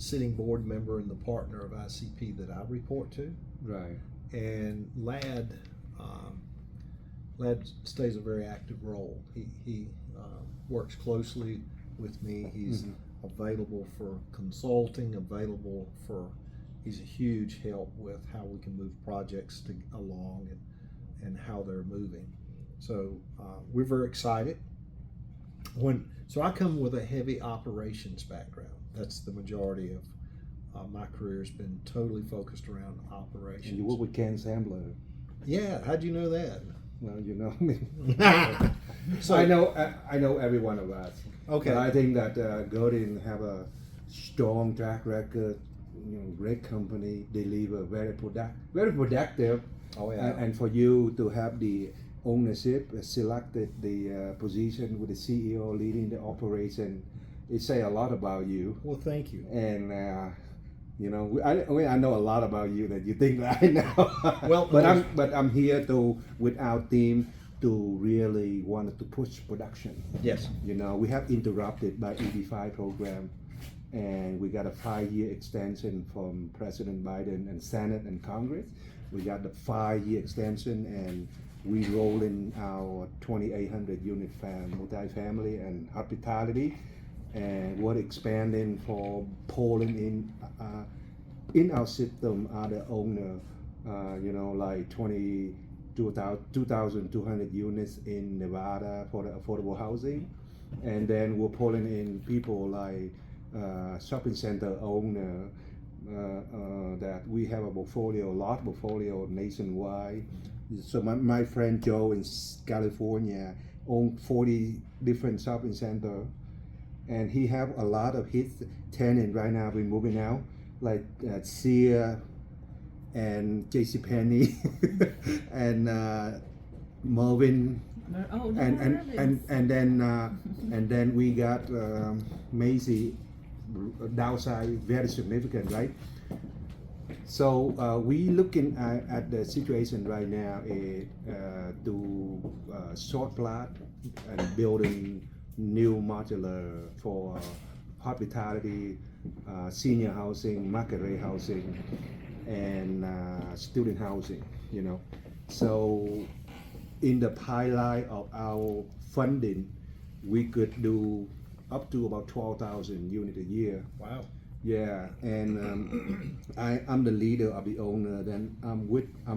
sitting board member and the partner of ICP that I report to. Right. And Lad stays a very active role. He works closely with me. He's available for consulting, he's a huge help with how we can move projects along and how they're moving. So we're very excited. So I come with a heavy operations background. That's the majority of my career has been totally focused around operations. And you work with Ken Sambler. Yeah, how'd you know that? Well, you know me. So I know every one of us. Okay. But I think that Guerdon have a strong track record. Great company, deliver very productive. Oh yeah. And for you to have the ownership, selected the position with the CEO leading the operation, it say a lot about you. Well, thank you. And I know a lot about you that you think that I know. Well, but I'm here with our team to really wanted to push production. Yes. We have interrupted by EB-5 program, and we got a 5-year extension from President Biden and Senate and Congress. We got the 5-year extension, and we roll in our 2,800 unit multifamily and hospitality, and we're expanding for pulling in our system other owner, like 2,200 units in Nevada for the affordable housing, and then we're pulling in people like shopping center owner that we have a large portfolio nationwide. So my friend Joe in California owns 40 different shopping center, and he have a lot of his tenant right now. We're moving out like Sears and JCPenney and Mervyn. Oh, no, and then we got Macy downside very significant, right? So we looking at the situation right now to short plot and building new modular for hospitality, senior housing, market rate housing, and student housing. So in the pipeline of our funding, we could do up to about 12,000 units a year. Wow. Yeah, and I'm the leader of the owner. Then I'm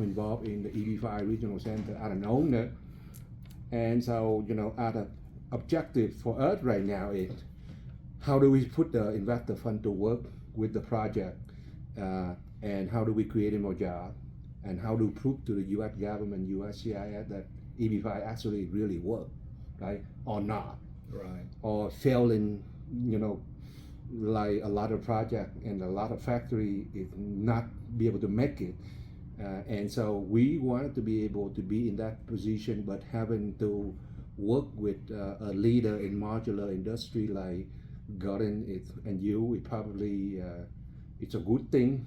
involved in the EB-5 Regional Center as an owner, and so our objective for us right now is how do we put the investor fund to work with the project, and how do we create more jobs, and how to prove to the U.S. government, USCIS, that EB-5 actually really work, right, or not, right, or failing, like a lot of project and a lot of factory is not be able to make it, and so we wanted to be able to be in that position, but having to work with a leader in modular industry like Guerdon and you, it probably it's a good thing,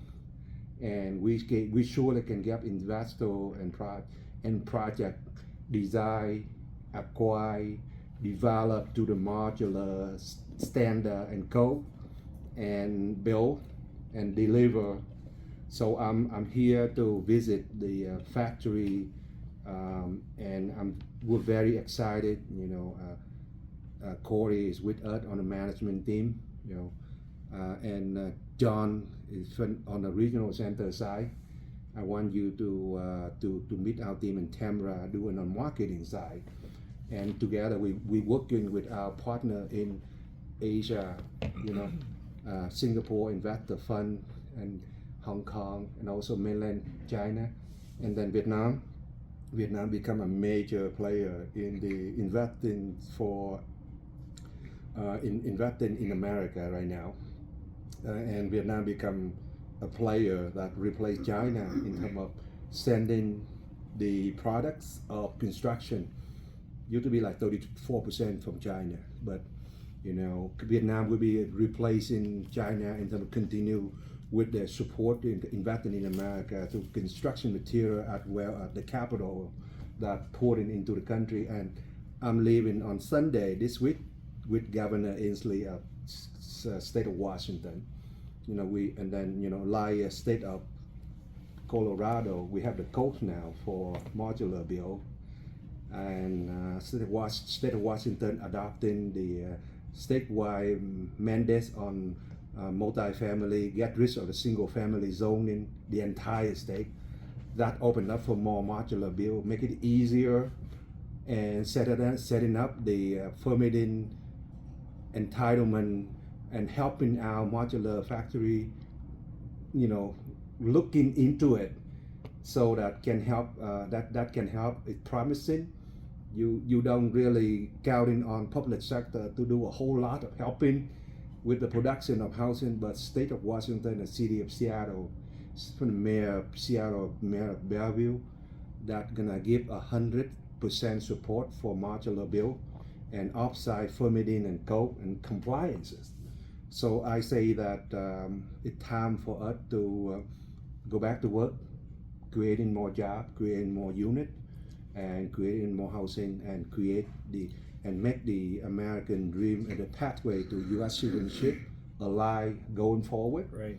and we surely can get investor and project design, acquire, develop to the modular standard and code, and build and deliver. So I'm here to visit the factory, and we're very excited. Corey is with us on the management team, and John is on the regional center side. I want you to meet our team in Tamra doing on marketing side, and together we working with our partner in Asia, Singapore Investor Fund and Hong Kong, and also mainland China, and then Vietnam. Vietnam become a major player in the investing in America right now, and Vietnam become a player that replaced China in terms of sending the products of construction. Used to be like 34% from China, but Vietnam will be replacing China in terms of continue with the support in investing in America to construction material as well as the capital that pouring into the country. And I'm leaving on Sunday this week with Governor Inslee of state of Washington, and then like state of Colorado, we have the code now for modular bill, and state of Washington adopting the statewide mandate on multifamily, get rid of the single family zoning, the entire state. That opened up for more modular bill, make it easier, and setting up the permitting entitlement and helping our modular factory, looking into it so that can help. That can help. It's promising. You don't really counting on public sector to do a whole lot of helping with the production of housing, but state of Washington and city of Seattle, from the mayor of Seattle, mayor of Bellevue, that gonna give 100% support for modular bill and offsite permitting and code and compliances. So I say that it's time for us to go back to work, creating more jobs, creating more units, and creating more housing, and make the American dream and the pathway to U.S. citizenship alive going forward. Right.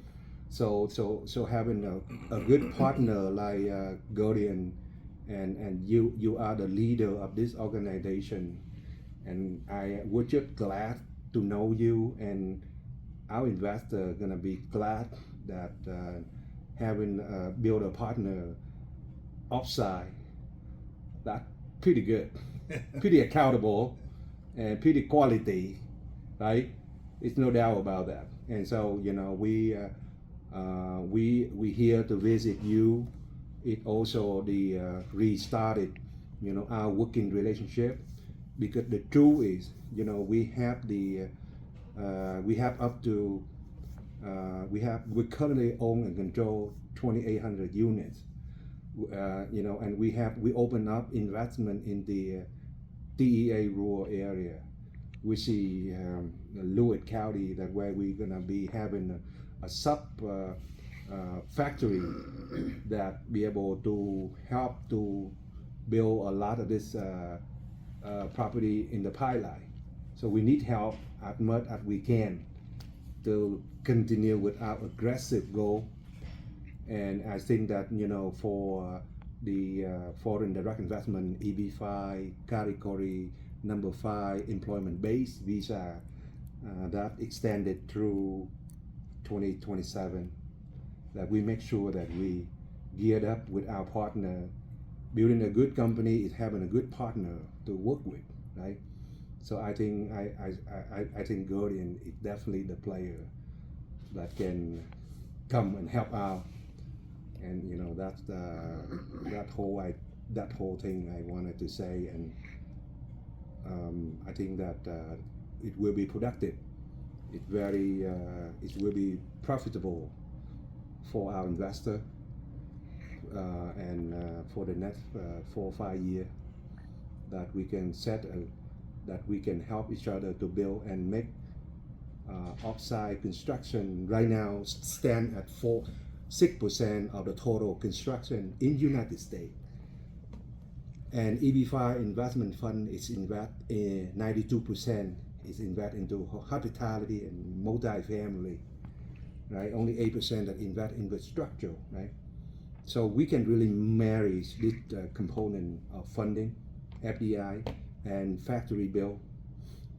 So having a good partner like Guerdon, and you are the leader of this organization, and we're just glad to know you, and our investor gonna be glad that having build a partner offside. That's pretty good, pretty accountable, and pretty quality, right? It's no doubt about that. And so we here to visit you. It also the restarted our working relationship, because the truth is we currently own and control 2,800 units. And we open up investment in the DEA rural area. We see Lewis County, that where we're gonna be having a sub factory that be able to help to build a lot of this property in the pipeline. So we need help as much as we can to continue with our aggressive goal. And I think that for the foreign direct investment EB-5 category number 5 employment-based visa that extended through 2027, that we make sure that we geared up with our partner. Building a good company is having a good partner to work with, right? So I think I think Guerdon is definitely the player that can come and help out. And that's that whole thing I wanted to say. And I think that it will be productive. It will be profitable for our investor, and for the next 4 or 5 years, that we can that we can help each other to build and make offsite construction. Right now stand at 6% of the total construction in United States. And EB-5 investment fund is invest 92% is invest into hospitality and multifamily, right? Only 8% that invest in infrastructure, right? So we can really marry this component of funding, FDI, and factory build,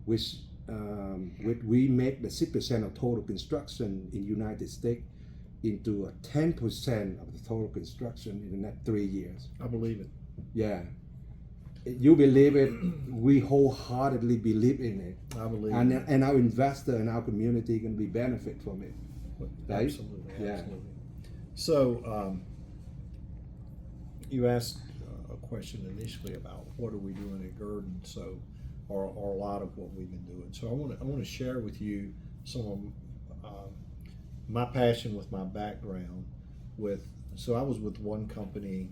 which we make the 6% of total construction in United States into a 10% of the total construction in the next 3 years. I believe it. Yeah. You believe it, we wholeheartedly believe in it. I believe and, it. And our investor and our community can be benefit from it. Right? Absolutely, Yeah. absolutely. So you asked a question initially about what are we doing at Guerdon, so or a lot of what we've been doing. So I want to share with you some of my passion with my background. So I was with one company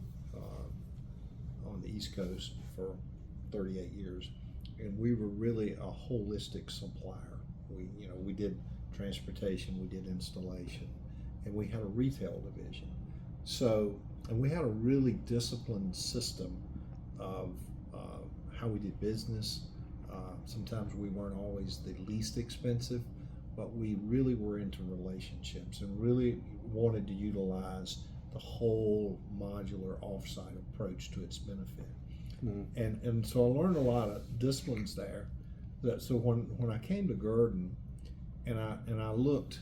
on the East Coast for 38 years, and we were really a holistic supplier. We did transportation, we did installation, and we had a retail division. So, and we had a really disciplined system of how we did business. Sometimes we weren't always the least expensive, but we really were into relationships and really wanted to utilize the whole modular offsite approach to its benefit. And so I learned a lot of disciplines there. So when I came to Guerdon, and I looked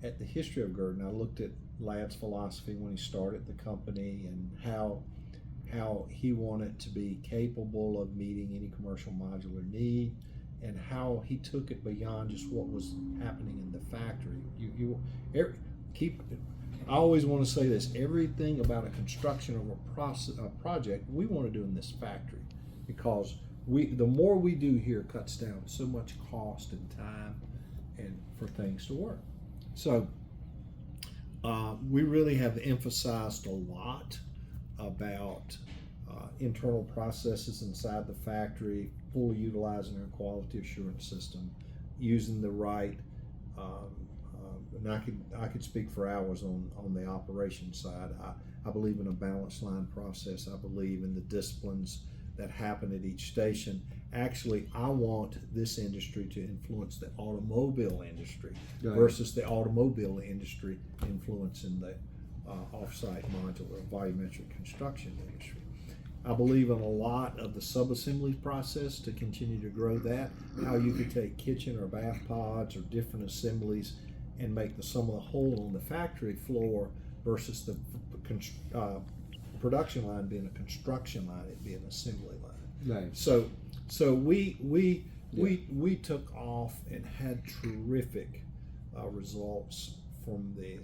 at the history of Guerdon, I looked at Ladd's philosophy when he started the company and how he wanted to be capable of meeting any commercial modular need, and how he took it beyond just what was happening in the factory. I always want to say this: everything about a construction of a project we want to do in this factory, because the more we do here cuts down so much cost and time and for things to work. So we really have emphasized a lot about internal processes inside the factory, fully utilizing our quality assurance system, using the right, and I could speak for hours on the operations side. I believe in a balanced line process. I believe in the disciplines that happen at each station. Actually, I want this industry to influence the automobile industry versus the automobile industry influencing the offsite modular volumetric construction industry. I believe in a lot of the sub-assembly process to continue to grow that, how you could take kitchen or bath pods or different assemblies and make the sum of the whole on the factory floor versus the production line being a construction line, it being an assembly line. Right. So we took off and had terrific results from the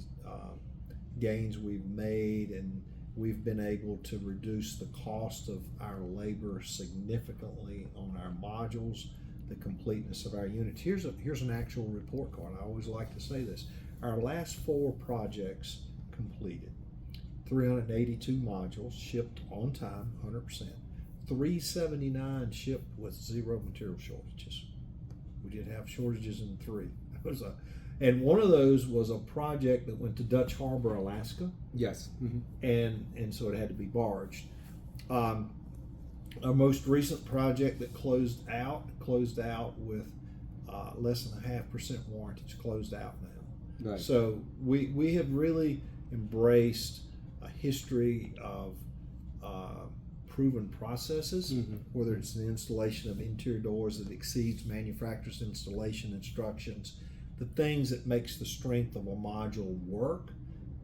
gains we've made, and we've been able to reduce the cost of our labor significantly on our modules, the completeness of our units. Here's an actual report card. I always like to say this. Our last 4 projects completed. 382 modules shipped on time, 100%. 379 shipped with 0 material shortages. We did have shortages in 3. And one of those was a project that went to Dutch Harbor, Alaska. Yes. And so it had to be barged. Our most recent project that closed out with less than 0.5% warranty. It's closed out now. Right. So we have really embraced a history of proven processes, whether it's the installation of interior doors that exceeds manufacturer's installation instructions, the things that makes the strength of a module work.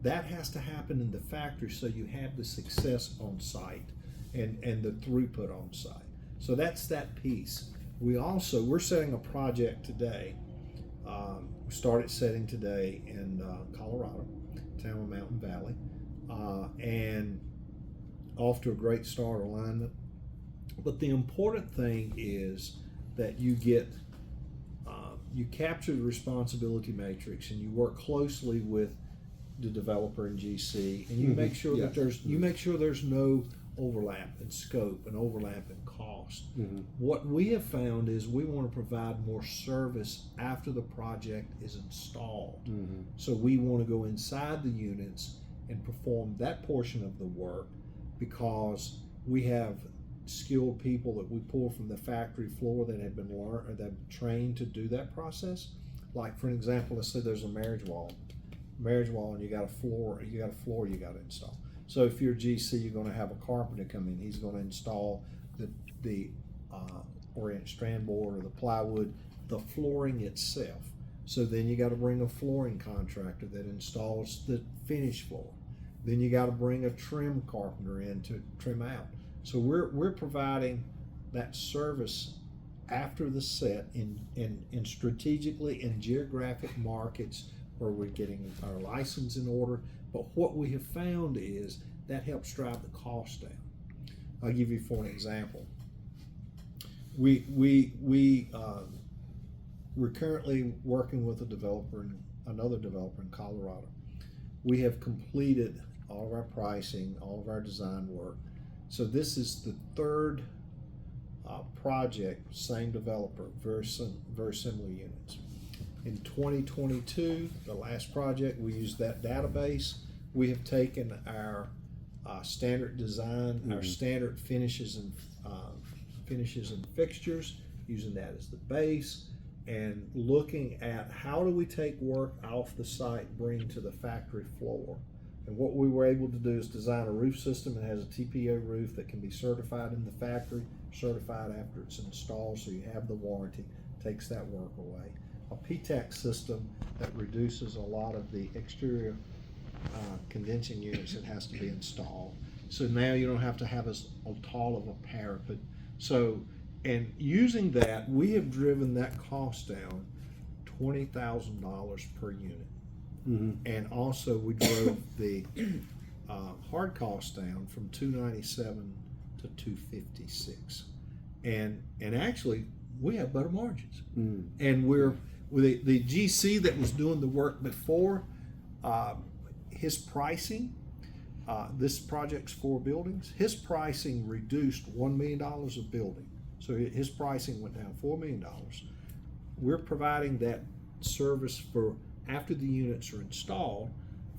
That has to happen in the factory so you have the success on site and the throughput on site. So that's that piece. We're setting a project today. We started setting today in Colorado, town of Mountain Valley, and off to a great start alignment. But the important thing is that you get you capture the responsibility matrix and you work closely with the developer and GC, and you make sure that there's no overlap in scope and overlap in cost. What we have found is we want to provide more service after the project is installed. So we want to go inside the units and perform that portion of the work, because we have skilled people that we pull from the factory floor that have been trained to do that process. Like, for an example, let's say there's a marriage wall, and you got a floor you got to install. So if you're GC, you're going to have a carpenter come in. He's going to install the orient strand board or the plywood, the flooring itself. So then you got to bring a flooring contractor that installs the finished floor. Then you got to bring a trim carpenter in to trim out. So we're providing that service after the set in strategically in geographic markets where we're getting our license in order. But what we have found is that helps drive the cost down. I'll give you for an example. We're currently working with another developer in Colorado. We have completed all of our pricing, all of our design work. So this is the 3rd project, same developer, very similar units. In 2022, the last project, we used that database. We have taken our standard design, our standard finishes and fixtures, using that as the base, and looking at how do we take work off the site, bring to the factory floor. And what we were able to do is design a roof system that has a TPO roof that can be certified in the factory, certified after it's installed, so you have the warranty, takes that work away. A PTAC system that reduces a lot of the exterior condensing units that has to be installed. So now you don't have to have as tall of a parapet. So, and using that, we have driven that cost down $20,000 per unit. Mm-hmm. And also we drove the hard cost down from 297 to 256. And actually we have better margins. Mm. And we're with the GC that was doing the work before, his pricing, this project's 4 buildings, his pricing reduced $1 million a building. So his pricing went down $4 million. We're providing that service for after the units are installed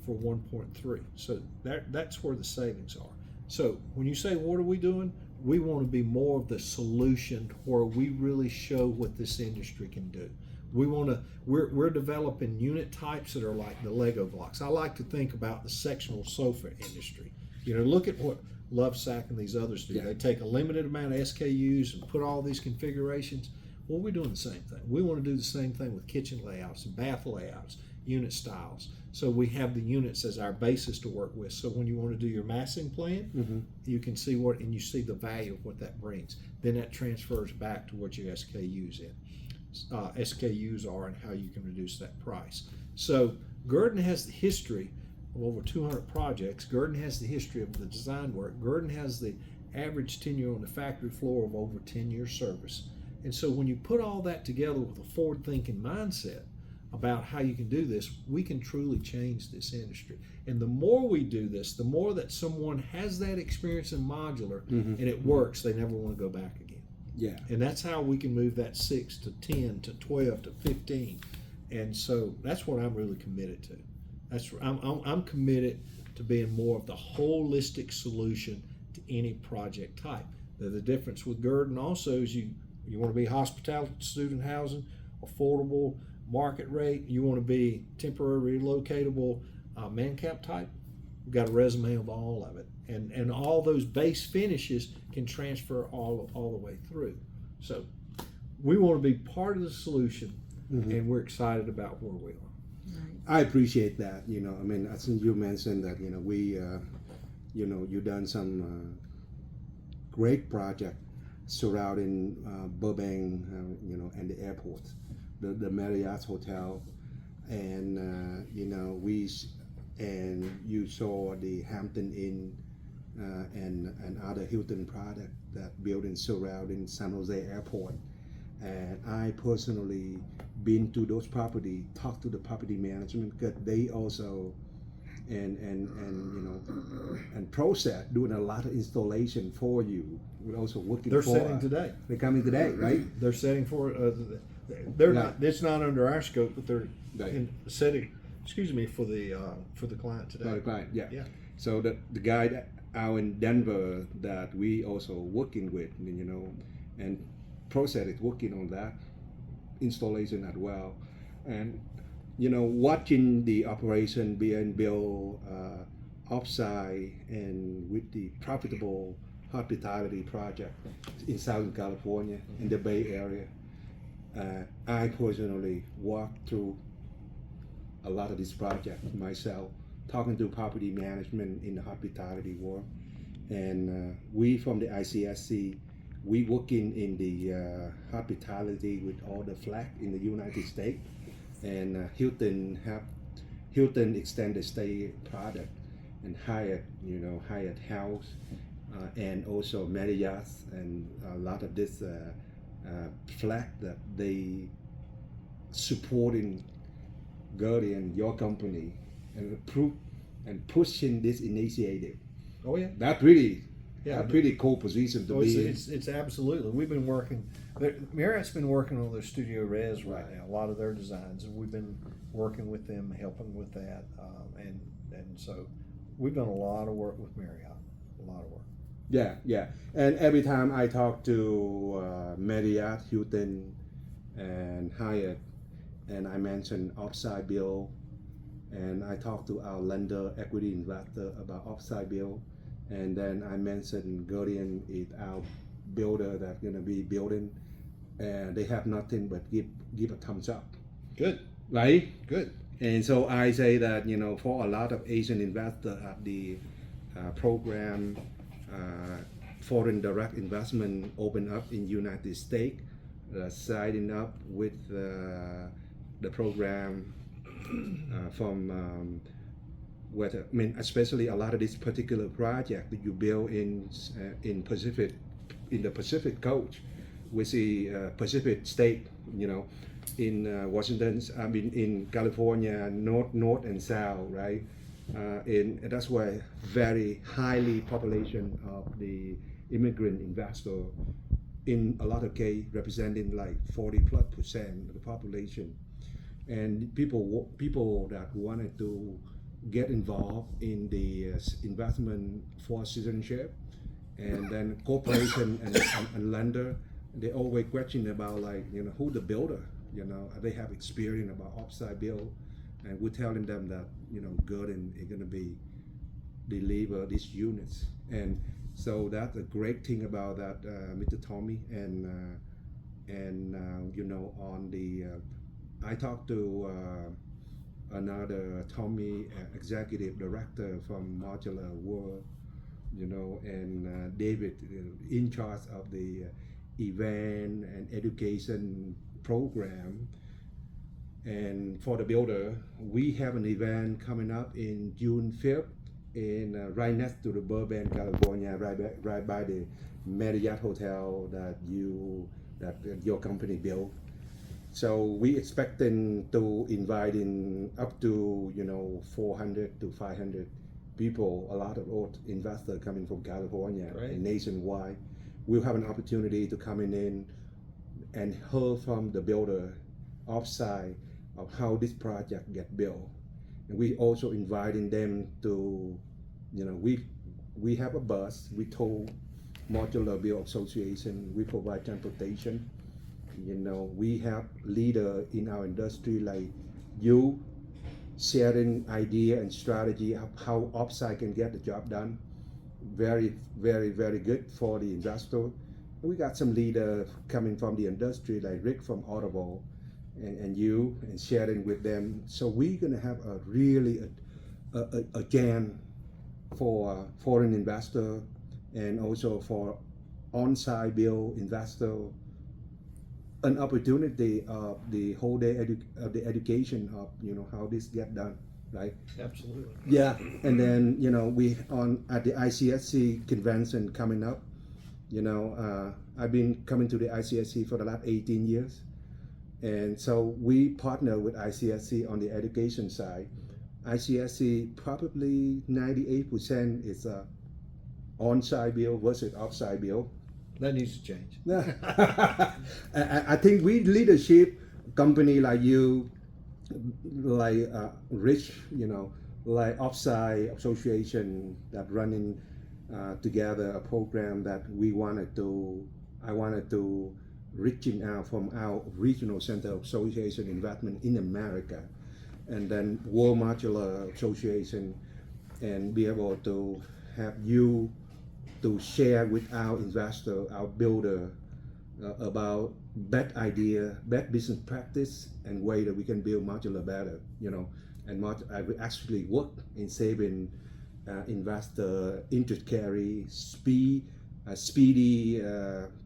for 1.3. So that's where the savings are. So when you say, what are we doing? We want to be more of the solution where we really show what this industry can do. We want to, we're developing unit types that are like the Lego blocks. I like to think about the sectional sofa industry. You know, look at what Lovesac and these others do. Yeah. They take a limited amount of SKUs and put all these configurations. Well, we're doing the same thing. We want to do the same thing with kitchen layouts and bath layouts, unit styles. So we have the units as our basis to work with. So when you want to do your massing plan, Mm-hmm. you can see what, and you see the value of what that brings. Then that transfers back to what your SKUs are and how you can reduce that price. So Guerdon has the history of over 200 projects. Guerdon has the history of the design work. Guerdon has the average tenure on the factory floor of over 10 years service. And so when you put all that together with a forward-thinking mindset about how you can do this, we can truly change this industry. And the more we do this, the more that someone has that experience in modular Mm-hmm. and it works, they never want to go back again. Yeah. And that's how we can move that 6 to 10 to 12 to 15. And so that's what I'm really committed to. I'm committed to being more of the holistic solution to any project type. The difference with Guerdon also is you want to be hospitality, student housing, affordable, market rate. You want to be temporary relocatable, man camp type. We've got a resume of all of it. And all those base finishes can transfer all the way through. So we want to be part of the solution, Mm-hmm. and we're excited about where we are. I appreciate that. You know, I mean, I think you mentioned that, you know, we, you know, you've done some great project surrounding Burbank, you know, and the airport, the Marriott Hotel, and, you know, and you saw the Hampton Inn and other Hilton product that building surrounding San Jose Airport. And I personally been to those property, talked to the property management, because they also and you know and ProSet doing a lot of installation for you. We're also working. They're for setting today. They're coming today, right? They're setting for. They're Yeah. not. It's not under our scope, but they're Right. setting. Excuse me, for the client today. Right, right, yeah. Yeah. So the guy that out in Denver that we also working with, you know, and ProSet is working on that installation as well, and you know, watching the operation being built offsite and with the profitable hospitality project in Southern California in the Bay Area. I personally walked through a lot of this project myself, talking to property management in the hospitality world, and we from the ICSC, we working in the hospitality with all the flag in the United States, and Hilton extended stay product, and Hyatt House, and also Marriott, and a lot of this flag that they supporting Guerdon, your company, and pushing this initiative. Oh yeah. That really, Yeah, a pretty cool position to be in. it's absolutely. We've been working. Marriott's been working on their Studio Res right now. A lot of their designs, and we've been working with them, helping with that, and so we've done a lot of work with Marriott. A lot of work. Yeah, yeah. And every time I talk to Marriott, Hilton, and Hyatt, and I mentioned upside bill, and I talked to our lender, equity investor about upside bill, and then I mentioned Guerdon is our builder that's gonna be building, and they have nothing but give a thumbs up, Good, right? good. And so I say that, you know, for a lot of Asian investors at the program, foreign direct investment open up in United States, signing up with the program from whether, I mean, especially a lot of this particular project that you build in the Pacific coast, with the Pacific state, you know, in Washington, I mean, in California, north and south, right? And that's why very highly population of the immigrant investor, in a lot of case representing like 40+% of the population, and people that wanted to get involved in the investment for citizenship, and then corporation and lender, they always question about, like, you know, who the builder, you know, they have experience about upside bill, and we're telling them that, you know, Guerdon is going to be deliver these units. And so that's a great thing about that, Mr. Tommy. And you know, on the I talked to another Tommy, executive director from Modular World, you know, and David, in charge of the event and education program. And for the builder, we have an event coming up in June 5th in right next to the Burbank, California, right by the Marriott Hotel that your company built. So we expecting to invite in up to, you know, 400 to 500 people, a lot of old investors coming from California, Right. and nationwide. We'll have an opportunity to come in and hear from the builder offsite of how this project get built. And we also inviting them to, you know, we have a bus. We told Modular Build Association we provide transportation. You know, we have leader in our industry like you, sharing idea and strategy of how offsite can get the job done. Very, very, very good for the investor. We got some leader coming from the industry like Rick from Audible, and you, and sharing with them. So we're gonna have a really a jam for foreign investor, and also for on-site bill investor, an opportunity of the whole day of the education of, you know, how this get done, right? Absolutely. Yeah, and then, you know, we on at the ICSC convention coming up. You know, I've been coming to the ICSC for the last 18 years, and so we partner with ICSC on the education side. ICSC probably 98% is on-site bill versus off-site bill. That needs to change. I think we leadership company like you, like Rich, you know, like Offside Association that running together a program that I wanted to reaching out from our regional center of association investment in America, and then World Modular Association, and be able to have you to share with our investor, our builder, about best idea, best business practice, and way that we can build modular better, you know. And I will actually work in saving investor interest carry, speedy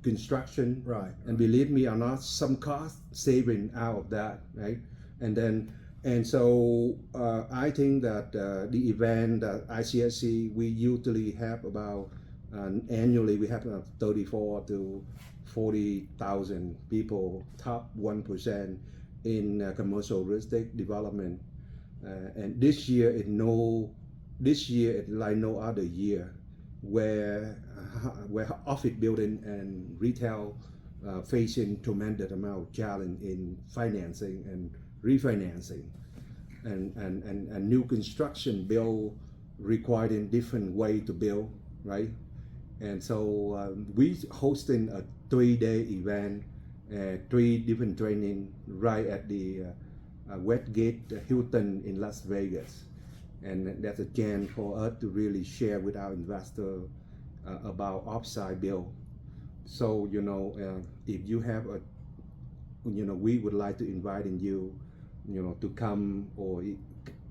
construction, Right. And believe me or not, some cost saving out of that, right? And so I think that the event that ICSC, we usually have about annually we have 34 to 40,000 people, top 1% in commercial real estate development, and this year it like no other year, where office building and retail facing tremendous amount of challenge in financing and refinancing, and new construction build requiring different way to build, right? And so we hosting a 3-day event 3 different training right at the Westgate Hilton in Las Vegas. And that's a chance for us to really share with our investor about offsite bill. So, if you have we would like to invite you, to come or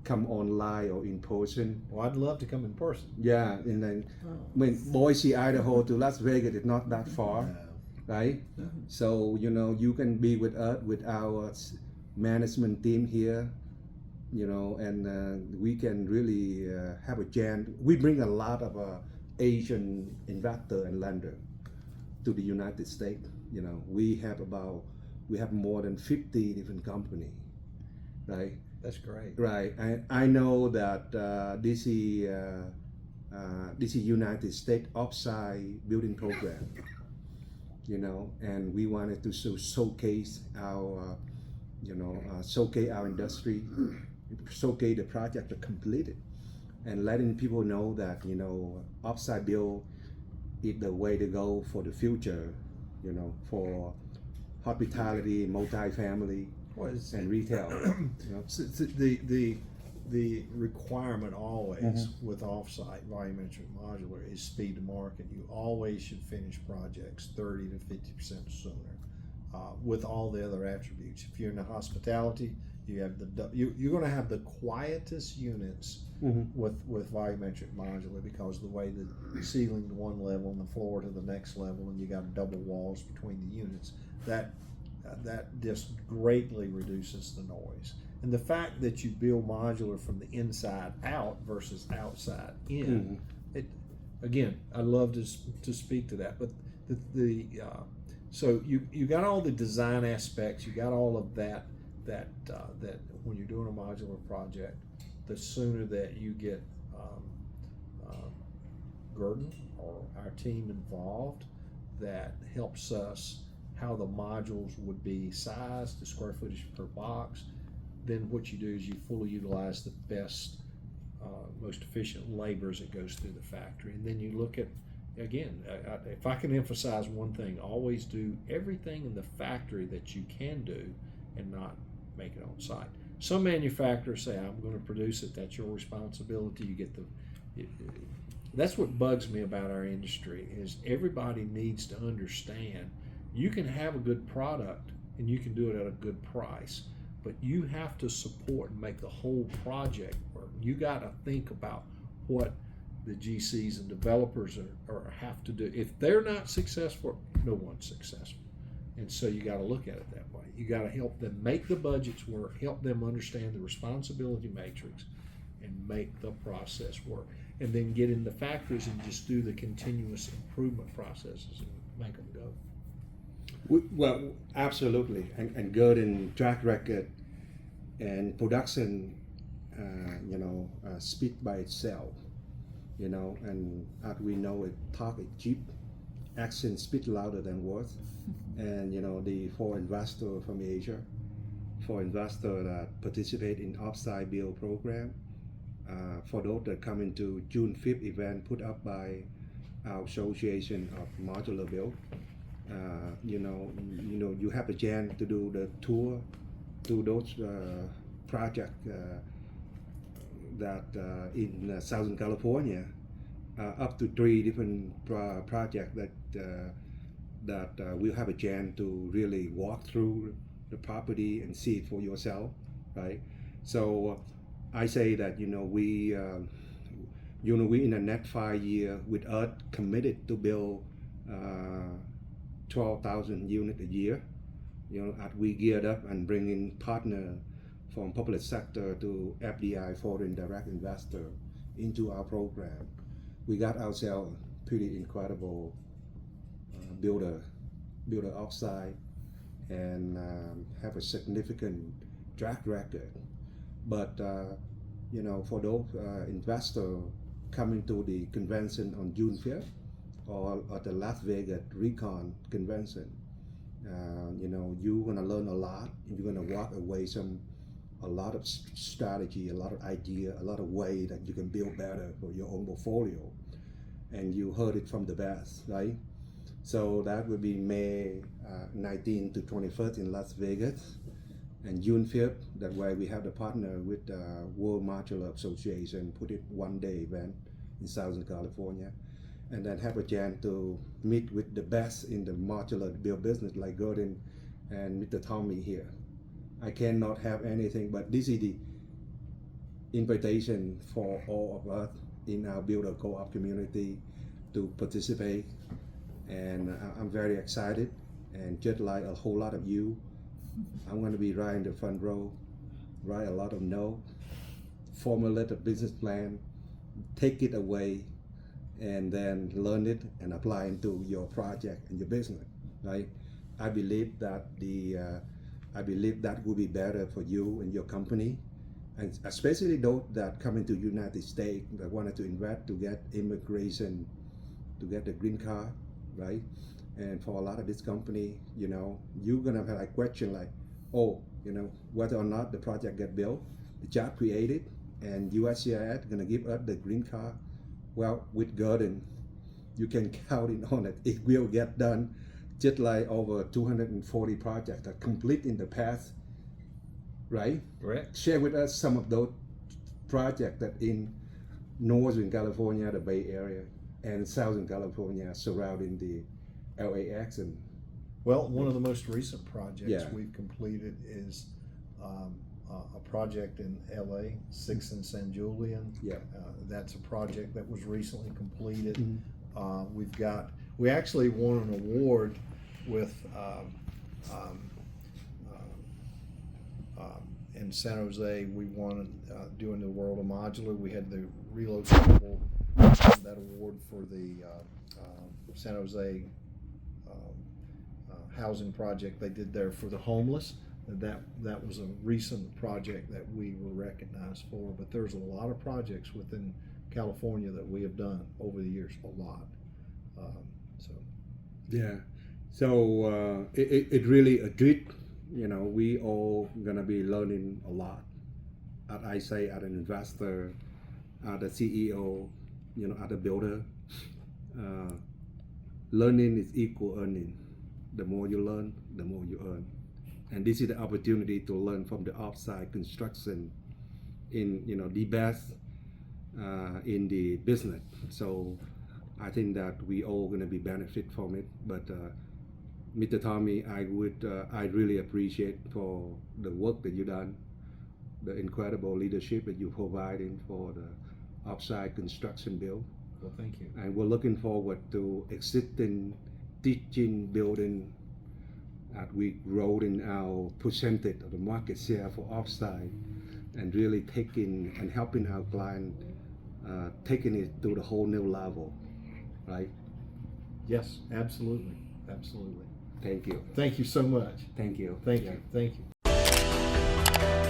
come online or in person. Well, I'd love to come in person. Yeah, and then Boise, Idaho to Las Vegas is not that far, right? No. So, you can be with us, with our management team here, and we can really have a chance. We bring a lot of Asian investor and lender to the United States. We have more than 50 different companies, right? That's great. Right. I know that this is United States Offsite Building Program, and we wanted to showcase our, showcase our industry, showcase the project to complete it, and letting people know that, offsite build is the way to go for the future, for hospitality, multifamily, and retail. So the requirement always with offsite volumetric modular is speed to market. You always should finish projects 30 to 50% sooner, with all the other attributes. If you're in the hospitality, you have you're going to have the quietest units with volumetric modular, because the way the ceiling to one level and the floor to the next level, and you got double walls between the units, that just greatly reduces the noise. And the fact that you build modular from the inside out versus outside in, again, I'd love to speak to that. But so you got all the design aspects, you got all of that when you're doing a modular project, the sooner that you get Guerdon or our team involved, that helps us how the modules would be sized, the square footage per box. Then what you do is you fully utilize the best, most efficient labor as it goes through the factory. And then you look at, again, if I can emphasize one thing, always do everything in the factory that you can do and not make it on site. Some manufacturers say, I'm going to produce it, that's your responsibility. You get that's what bugs me about our industry, is everybody needs to understand you can have a good product and you can do it at a good price, but you have to support and make the whole project work. You got to think about what the GCs and developers are have to do. If they're not successful, no one's successful. And so you got to look at it that way. You got to help them make the budgets work, help them understand the responsibility matrix, and make the process work. And then get in the factories and just do the continuous improvement processes and make them go. Well, absolutely, and Guerdon track record and production, speak by itself, and as we know, talk is cheap, action speak louder than words, and for investor from Asia, for investor that participate in offsite build program, for those that come into June 5th event put up by our Association of Modular Build. You have a chance to do the tour to those projects that in Southern California, up to 3 different projects that we'll have a chance to really walk through the property and see it for yourself, right? So I say that we in the next 5 years with us committed to build 12,000 units a year. As we geared up and bring in partner from public sector to FDI, foreign direct investor, into our program, we got ourselves pretty incredible builder offsite, and have a significant track record. But for those investors coming to the convention on June 5th, or at the Las Vegas Recon convention, you're gonna learn a lot. You're gonna walk away a lot of strategy, a lot of idea, a lot of way that you can build better for your own portfolio. And you heard it from the best, right? So that would be May 19 to 21st in Las Vegas, and June 5th. That way we have the partner with World Modular Association, put it one-day event in Southern California, and then have a chance to meet with the best in the modular build business like Guerdon and Mr. Tommy here. I cannot have anything but this is the invitation for all of us in our Builder Co-op community to participate, and I'm very excited, and just like a whole lot of you, I'm going to be right in the front row, write a lot of notes, formulate a business plan, take it away, and then learn it and apply into your project and your business, right? I believe that will be better for you and your company, and especially those that come into United States that wanted to invest to get immigration, to get the green card, right? And for a lot of this company, you know, you're gonna have a question like, oh, you know, whether or not the project get built, the job created, and USCIS gonna give us the green card. Well, with Guerdon, you can count it on it. It will get done, just like over 240 projects that complete in the past, right? Correct. Share with us some of those projects that in Northern California, the Bay Area, and Southern California surrounding the LAX. And Well, one of the most recent projects Yeah. we've completed is a project in LA, 6 and San Julian. yeah, That's a project that was recently completed. Mhm. We actually won an award with in San Jose. We won doing the World of Modular. We had the relocatable that award for the San Jose housing project they did there for the homeless. That was a recent project that we were recognized for. But there's a lot of projects within California that we have done over the years, a lot. yeah. So it really a treat. You know, we all gonna be learning a lot. As I say, as an investor, as a CEO, you know, as a builder, learning is equal earning. The more you learn, the more you earn. And this is the opportunity to learn from the offsite construction in, you know, the best in the business. So I think that we all gonna be benefit from it. But Mr. Tommy, I really appreciate for the work that you done, the incredible leadership that you providing for the offsite construction build. Well, thank you. And we're looking forward to existing teaching building as we grow in our percentage of the market share for offsite, and really taking and helping our client taking it to the whole new level, right? Yes, absolutely, absolutely. Thank you. Thank you so much. Thank you. Thank you. Thank you.